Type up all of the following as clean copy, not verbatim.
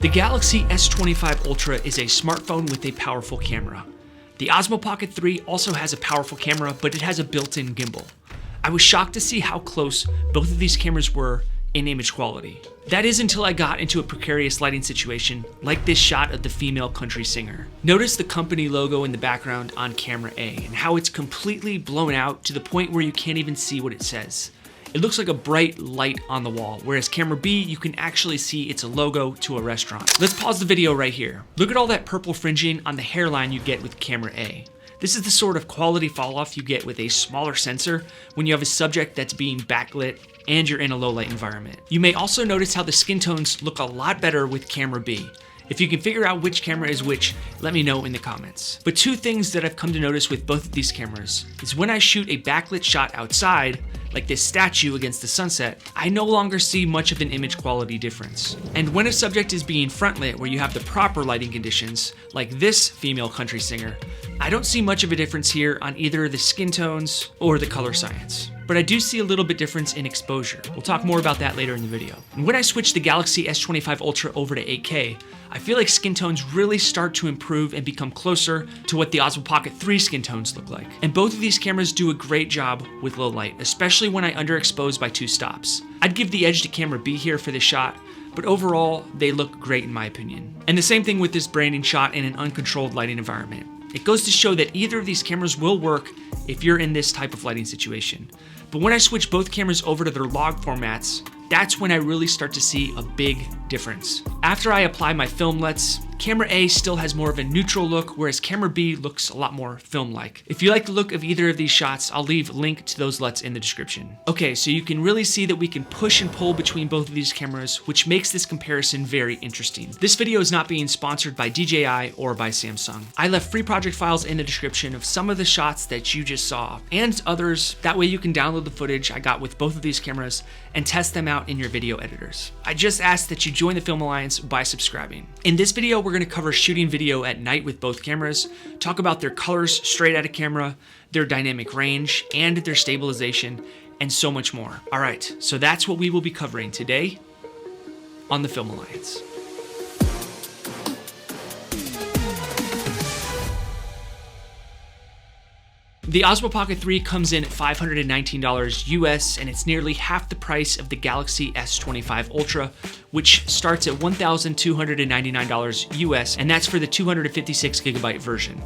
The Galaxy S25 Ultra is a smartphone with a powerful camera. The Osmo Pocket 3 also has a powerful camera, but it has a built-in gimbal. I was shocked to see how close both of these cameras were in image quality. That is until I got into a precarious lighting situation, like this shot of the female country singer. Notice the company logo in the background on camera A, and how it's completely blown out to the point where you can't even see what it says. It looks like a bright light on the wall, whereas camera B, you can actually see it's a logo to a restaurant. Let's pause the video right here. Look at all that purple fringing on the hairline you get with camera A. This is the sort of quality fall off you get with a smaller sensor when you have a subject that's being backlit and you're in a low light environment. You may also notice how the skin tones look a lot better with camera B. If you can figure out which camera is which, let me know in the comments. But two things that I've come to notice with both of these cameras is when I shoot a backlit shot outside, like this statue against the sunset, I no longer see much of an image quality difference. And when a subject is being front lit where you have the proper lighting conditions, like this female country singer, I don't see much of a difference here on either the skin tones or the color science. But I do see a little bit difference in exposure. We'll talk more about that later in the video. And when I switch the Galaxy S25 Ultra over to 8K, I feel like skin tones really start to improve and become closer to what the Osmo Pocket 3 skin tones look like. And both of these cameras do a great job with low light, especially when I underexpose by 2 stops. I'd give the edge to camera B here for this shot, but overall, they look great in my opinion. And the same thing with this branding shot in an uncontrolled lighting environment. It goes to show that either of these cameras will work if you're in this type of lighting situation. But when I switch both cameras over to their log formats, that's when I really start to see a big difference. After I apply my film LUTs, camera A still has more of a neutral look, whereas camera B looks a lot more film-like. If you like the look of either of these shots, I'll leave a link to those LUTs in the description. Okay, so you can really see that we can push and pull between both of these cameras, which makes this comparison very interesting. This video is not being sponsored by DJI or by Samsung. I left free project files in the description of some of the shots that you just saw, and others. That way you can download the footage I got with both of these cameras and test them out in your video editors. I just ask that you join the Film Alliance by subscribing. In this video, we're going to cover shooting video at night with both cameras, talk about their colors straight out of camera, their dynamic range, and their stabilization, and so much more. All right, so that's what we will be covering today on the Film Alliance. The Osmo Pocket 3 comes in at $519 US, and it's nearly half the price of the Galaxy S25 Ultra, which starts at $1,299 US, and that's for the 256GB version.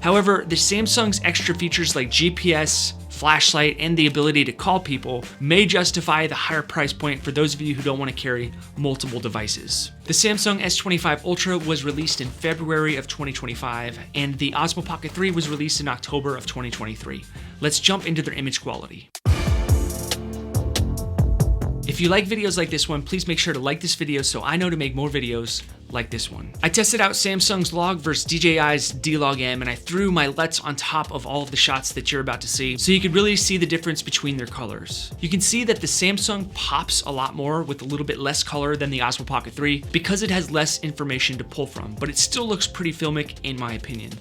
However, the Samsung's extra features like GPS, flashlight, and the ability to call people may justify the higher price point for those of you who don't want to carry multiple devices. The Samsung S25 Ultra was released in February of 2025, and the Osmo Pocket 3 was released in October of 2023. Let's jump into their image quality. If you like videos like this one, please make sure to like this video so I know to make more videos like this one. I tested out Samsung's log versus DJI's D-Log-M, and I threw my LUTs on top of all of the shots that you're about to see, so you could really see the difference between their colors. You can see that the Samsung pops a lot more with a little bit less color than the Osmo Pocket 3 because it has less information to pull from, but it still looks pretty filmic in my opinion.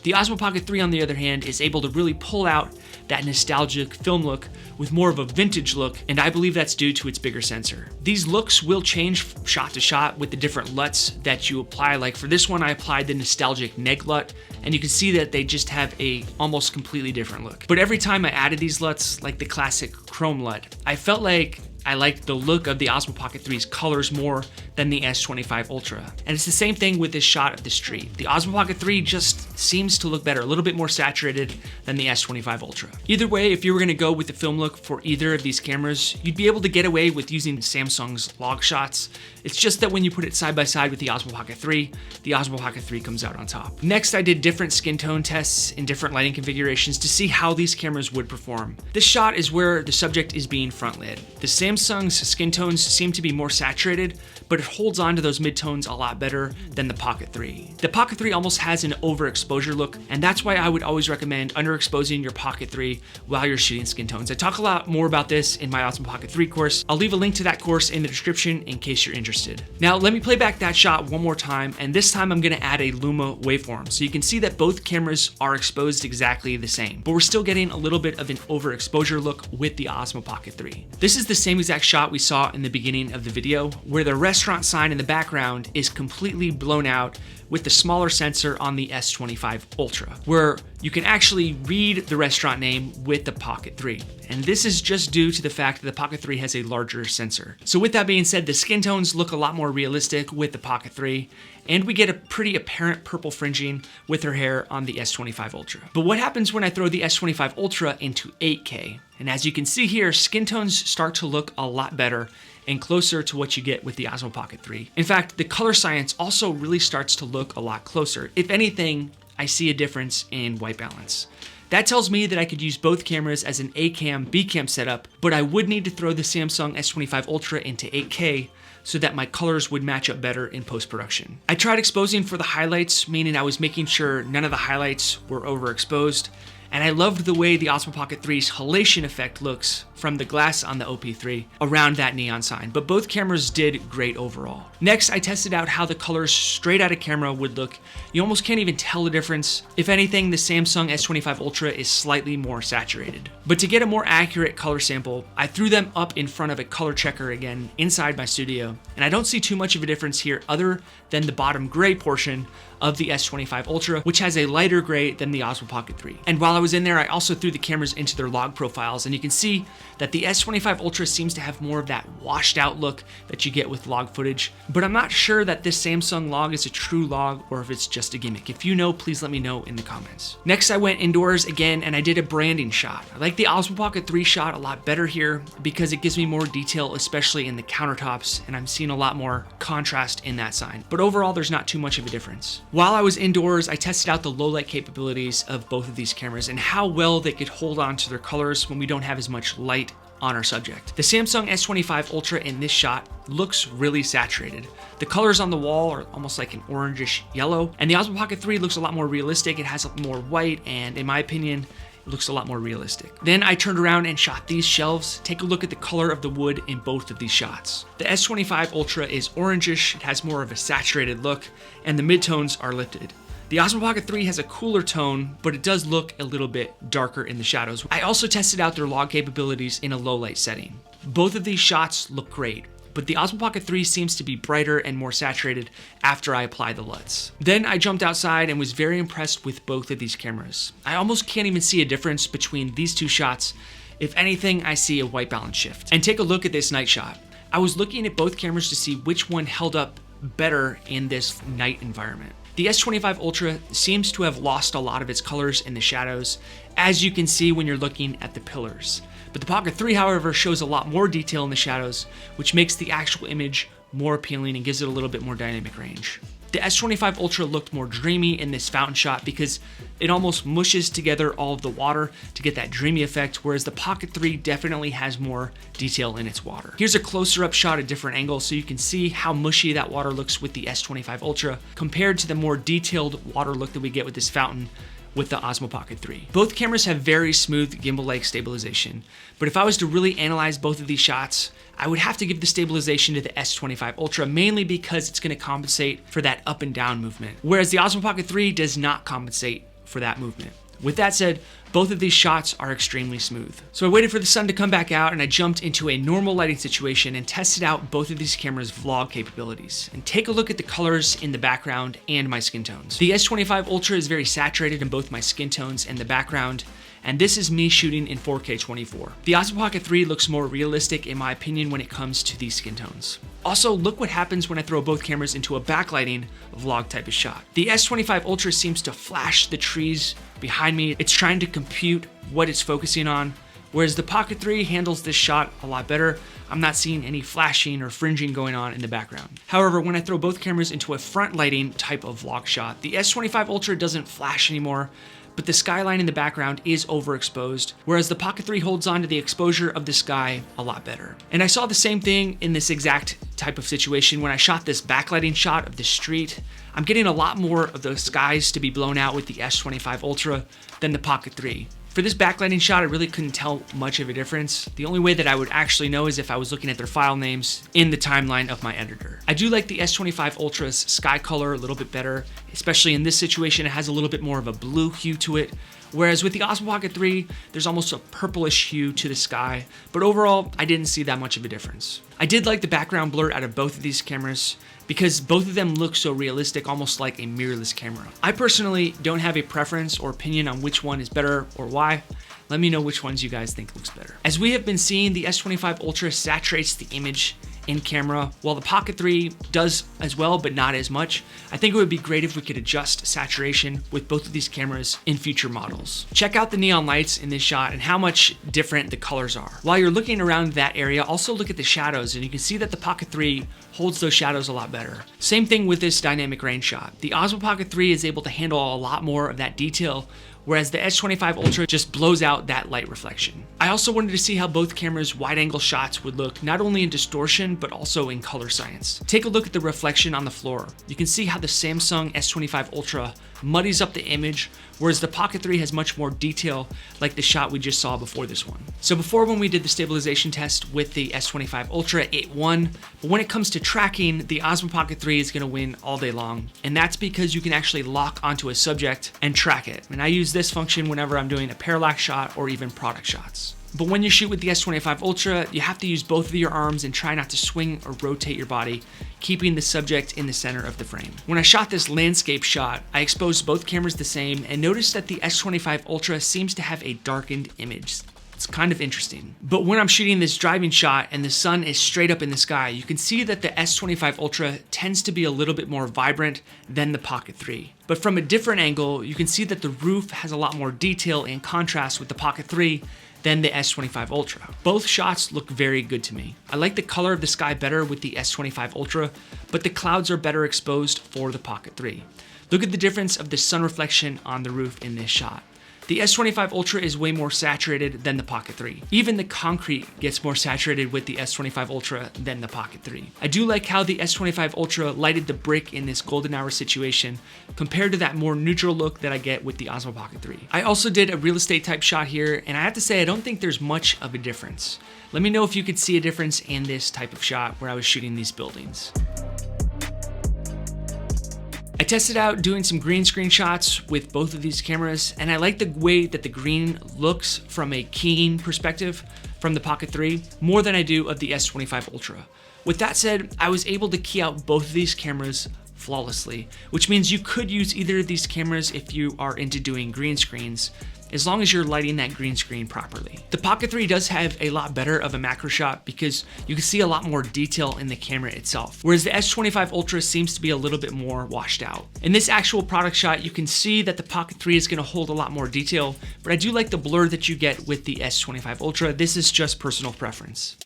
The Osmo Pocket 3, on the other hand, is able to really pull out that nostalgic film look with more of a vintage look, and I believe that's due to its bigger sensor. These looks will change shot to shot with the different LUTs that you apply. Like for this one, I applied the nostalgic neg LUT, and you can see that they just have a almost completely different look. But every time I added these LUTs, like the classic chrome LUT, I felt like I liked the look of the Osmo Pocket 3's colors more than the S25 Ultra. And it's the same thing with this shot of the street. The Osmo Pocket 3 just seems to look better, a little bit more saturated than the S25 Ultra. Either way, if you were gonna go with the film look for either of these cameras, you'd be able to get away with using Samsung's log shots. It's just that when you put it side by side with the Osmo Pocket 3, the Osmo Pocket 3 comes out on top. Next, I did different skin tone tests in different lighting configurations to see how these cameras would perform. This shot is where the subject is being front lit. The Samsung's skin tones seem to be more saturated, but it holds on to those midtones a lot better than the Pocket 3. The Pocket 3 almost has an overexposure look, and that's why I would always recommend underexposing your Pocket 3 while you're shooting skin tones. I talk a lot more about this in my Osmo Pocket 3 course. I'll leave a link to that course in the description in case you're interested. Now let me play back that shot one more time, and this time I'm gonna add a Luma waveform so you can see that both cameras are exposed exactly the same, but we're still getting a little bit of an overexposure look with the Osmo Pocket 3. This is the same exact shot we saw in the beginning of the video, where the rest restaurant sign in the background is completely blown out with the smaller sensor on the S25 Ultra, where you can actually read the restaurant name with the Pocket 3. And this is just due to the fact that the Pocket 3 has a larger sensor. So with that being said, the skin tones look a lot more realistic with the Pocket 3, and we get a pretty apparent purple fringing with her hair on the S25 Ultra. But what happens when I throw the S25 Ultra into 8K? And as you can see here, skin tones start to look a lot better and closer to what you get with the Osmo Pocket 3. In fact, the color science also really starts to look a lot closer. If anything, I see a difference in white balance. That tells me that I could use both cameras as an A-cam, B-cam setup, but I would need to throw the Samsung S25 Ultra into 8K so that my colors would match up better in post-production. I tried exposing for the highlights, meaning I was making sure none of the highlights were overexposed, and I loved the way the Osmo Pocket 3's halation effect looks from the glass on the OP3 around that neon sign, but both cameras did great overall. Next, I tested out how the colors straight out of camera would look. You almost can't even tell the difference. If anything, the Samsung S25 Ultra is slightly more saturated. But to get a more accurate color sample, I threw them up in front of a color checker again inside my studio, and I don't see too much of a difference here other than the bottom gray portion of the S25 Ultra, which has a lighter gray than the Osmo Pocket 3. And while I was in there, I also threw the cameras into their log profiles, and you can see that the S25 Ultra seems to have more of that washed out look that you get with log footage, but I'm not sure that this Samsung log is a true log or if it's just a gimmick. If you know, please let me know in the comments. Next, I went indoors again and I did a branding shot. I like the Osmo Pocket 3 shot a lot better here because it gives me more detail, especially in the countertops, and I'm seeing a lot more contrast in that sign. But overall, there's not too much of a difference. While I was indoors, I tested out the low light capabilities of both of these cameras and how well they could hold on to their colors when we don't have as much light on our subject. The Samsung S25 Ultra in this shot looks really saturated. The colors on the wall are almost like an orangish yellow, and the Osmo Pocket 3 looks a lot more realistic. It has more white, and in my opinion, it looks a lot more realistic. Then I turned around and shot these shelves. Take a look at the color of the wood in both of these shots. The S25 Ultra is orangish, it has more of a saturated look, and the midtones are lifted. The Osmo Pocket 3 has a cooler tone, but it does look a little bit darker in the shadows. I also tested out their log capabilities in a low light setting. Both of these shots look great, but the Osmo Pocket 3 seems to be brighter and more saturated after I apply the LUTs. Then I jumped outside and was very impressed with both of these cameras. I almost can't even see a difference between these two shots. If anything, I see a white balance shift. And take a look at this night shot. I was looking at both cameras to see which one held up better in this night environment. The S25 Ultra seems to have lost a lot of its colors in the shadows, as you can see when you're looking at the pillars. But the Pocket 3, however, shows a lot more detail in the shadows, which makes the actual image more appealing and gives it a little bit more dynamic range. The S25 Ultra looked more dreamy in this fountain shot because it almost mushes together all of the water to get that dreamy effect, whereas the Pocket 3 definitely has more detail in its water. Here's a closer up shot at different angles so you can see how mushy that water looks with the S25 Ultra compared to the more detailed water look that we get with this fountain with the Osmo Pocket 3. Both cameras have very smooth gimbal-like stabilization, but if I was to really analyze both of these shots, I would have to give the stabilization to the S25 Ultra, mainly because it's going to compensate for that up and down movement, whereas the Osmo Pocket 3 does not compensate for that movement. With that said, both of these shots are extremely smooth. So I waited for the sun to come back out and I jumped into a normal lighting situation and tested out both of these cameras' vlog capabilities. And take a look at the colors in the background and my skin tones. The S25 Ultra is very saturated in both my skin tones and the background, and this is me shooting in 4K 24. The Osmo Pocket 3 looks more realistic in my opinion when it comes to these skin tones. Also, look what happens when I throw both cameras into a backlighting vlog type of shot. The S25 Ultra seems to flash the trees behind me. It's trying to compute what it's focusing on, whereas the Pocket 3 handles this shot a lot better. I'm not seeing any flashing or fringing going on in the background. However, when I throw both cameras into a front lighting type of vlog shot, the S25 Ultra doesn't flash anymore, but the skyline in the background is overexposed, whereas the Pocket 3 holds on to the exposure of the sky a lot better. And I saw the same thing in this exact type of situation when I shot this backlighting shot of the street. I'm getting a lot more of those skies to be blown out with the S25 Ultra than the Pocket 3. For this backlighting shot, I really couldn't tell much of a difference. The only way that I would actually know is if I was looking at their file names in the timeline of my editor. I do like the S25 Ultra's sky color a little bit better, especially in this situation. It has a little bit more of a blue hue to it, whereas with the Osmo Pocket 3, there's almost a purplish hue to the sky, but overall, I didn't see that much of a difference. I did like the background blur out of both of these cameras because both of them look so realistic, almost like a mirrorless camera. I personally don't have a preference or opinion on which one is better or why. Let me know which ones you guys think looks better. As we have been seeing, the S25 Ultra saturates the image in camera, while the Pocket 3 does as well, but not as much. I think it would be great if we could adjust saturation with both of these cameras in future models. Check out the neon lights in this shot and how much different the colors are. While you're looking around that area, also look at the shadows, and you can see that the Pocket 3 holds those shadows a lot better. Same thing with this dynamic range shot. The Osmo Pocket 3 is able to handle a lot more of that detail, whereas the S25 Ultra just blows out that light reflection. I also wanted to see how both cameras' wide-angle shots would look, not only in distortion, but also in color science. Take a look at the reflection on the floor. You can see how the Samsung S25 Ultra muddies up the image, whereas the Pocket 3 has much more detail, like the shot we just saw before this one. So before, when we did the stabilization test with the S25 Ultra, it won, but when it comes to tracking, the Osmo Pocket 3 is gonna win all day long, and that's because you can actually lock onto a subject and track it. And I use this function whenever I'm doing a parallax shot or even product shots. But when you shoot with the S25 Ultra, you have to use both of your arms and try not to swing or rotate your body, keeping the subject in the center of the frame. When I shot this landscape shot, I exposed both cameras the same and noticed that the S25 Ultra seems to have a darkened image. It's kind of interesting. But when I'm shooting this driving shot and the sun is straight up in the sky, you can see that the S25 Ultra tends to be a little bit more vibrant than the Pocket 3. But from a different angle, you can see that the roof has a lot more detail and contrast with the Pocket 3 than the S25 Ultra. Both shots look very good to me. I like the color of the sky better with the S25 Ultra, but the clouds are better exposed for the Pocket 3. Look at the difference of the sun reflection on the roof in this shot. The S25 Ultra is way more saturated than the Pocket 3. Even the concrete gets more saturated with the S25 Ultra than the Pocket 3. I do like how the S25 Ultra lighted the brick in this golden hour situation compared to that more neutral look that I get with the Osmo Pocket 3. I also did a real estate type shot here, and I have to say I don't think there's much of a difference. Let me know if you could see a difference in this type of shot where I was shooting these buildings. I tested out doing some green screen shots with both of these cameras, and I like the way that the green looks from a keying perspective from the Pocket 3 more than I do of the S25 Ultra. With that said, I was able to key out both of these cameras flawlessly, which means you could use either of these cameras if you are into doing green screens, as long as you're lighting that green screen properly. The Pocket 3 does have a lot better of a macro shot because you can see a lot more detail in the camera itself, whereas the S25 Ultra seems to be a little bit more washed out. In this actual product shot, you can see that the Pocket 3 is gonna hold a lot more detail, but I do like the blur that you get with the S25 Ultra. This is just personal preference.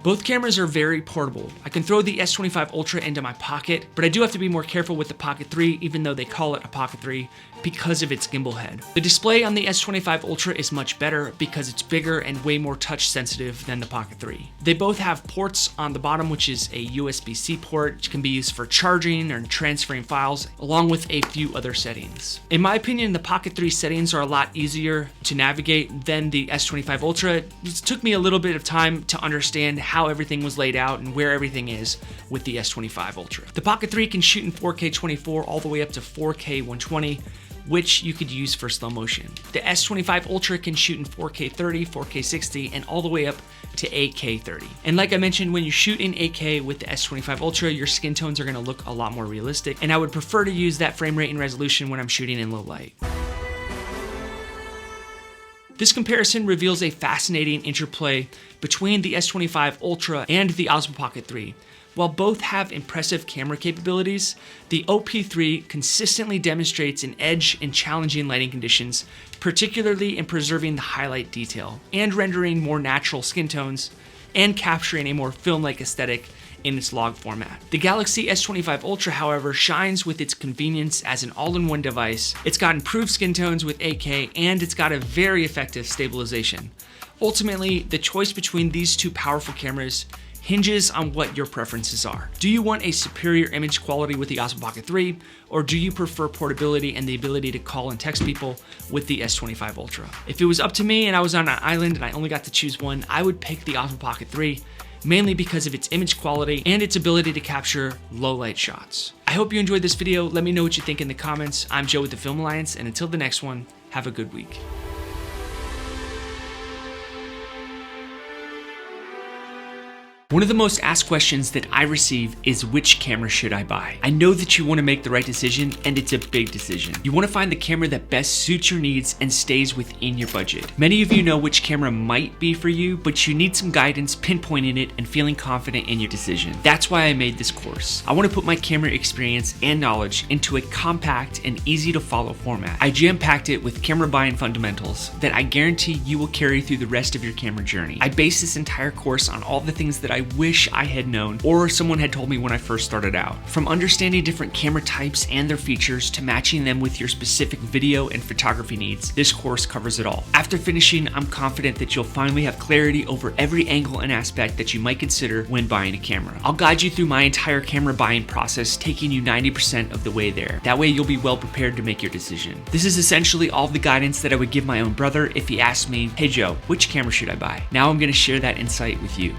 Both cameras are very portable. I can throw the S25 Ultra into my pocket, but I do have to be more careful with the Pocket 3, even though they call it a Pocket 3, because of its gimbal head. The display on the S25 Ultra is much better because it's bigger and way more touch sensitive than the Pocket 3. They both have ports on the bottom, which is a USB-C port, which can be used for charging or transferring files, along with a few other settings. In my opinion, the Pocket 3 settings are a lot easier to navigate than the S25 Ultra. It took me a little bit of time to understand how everything was laid out and where everything is with the S25 Ultra. The Pocket 3 can shoot in 4K 24 all the way up to 4K 120, which you could use for slow motion. The S25 Ultra can shoot in 4K 30, 4K 60, and all the way up to 8K 30. And like I mentioned, when you shoot in 8K with the S25 Ultra, your skin tones are gonna look a lot more realistic, and I would prefer to use that frame rate and resolution when I'm shooting in low light. This comparison reveals a fascinating interplay between the S25 Ultra and the Osmo Pocket 3. While both have impressive camera capabilities, the OP3 consistently demonstrates an edge in challenging lighting conditions, particularly in preserving the highlight detail and rendering more natural skin tones and capturing a more film-like aesthetic in its log format. The Galaxy S25 Ultra, however, shines with its convenience as an all-in-one device. It's got improved skin tones with 8K, and it's got a very effective stabilization. Ultimately, the choice between these two powerful cameras hinges on what your preferences are. Do you want a superior image quality with the Osmo Pocket 3, or do you prefer portability and the ability to call and text people with the S25 Ultra? If it was up to me and I was on an island and I only got to choose one, I would pick the Osmo Pocket 3, mainly because of its image quality and its ability to capture low light shots. I hope you enjoyed this video. Let me know what you think in the comments. I'm Joe with the Film Alliance, and until the next one, have a good week. One of the most asked questions that I receive is, which camera should I buy? I know that you want to make the right decision, and it's a big decision. You want to find the camera that best suits your needs and stays within your budget. Many of you know which camera might be for you, but you need some guidance pinpointing it and feeling confident in your decision. That's why I made this course. I want to put my camera experience and knowledge into a compact and easy to follow format. I jam-packed it with camera buying fundamentals that I guarantee you will carry through the rest of your camera journey. I based this entire course on all the things that I wish I had known or someone had told me when I first started out. From understanding different camera types and their features to matching them with your specific video and photography needs, this course covers it all. After finishing, I'm confident that you'll finally have clarity over every angle and aspect that you might consider when buying a camera. I'll guide you through my entire camera buying process, taking you 90% of the way there. That way you'll be well prepared to make your decision. This is essentially all the guidance that I would give my own brother if he asked me, "Hey Joe, which camera should I buy?" Now I'm going to share that insight with you.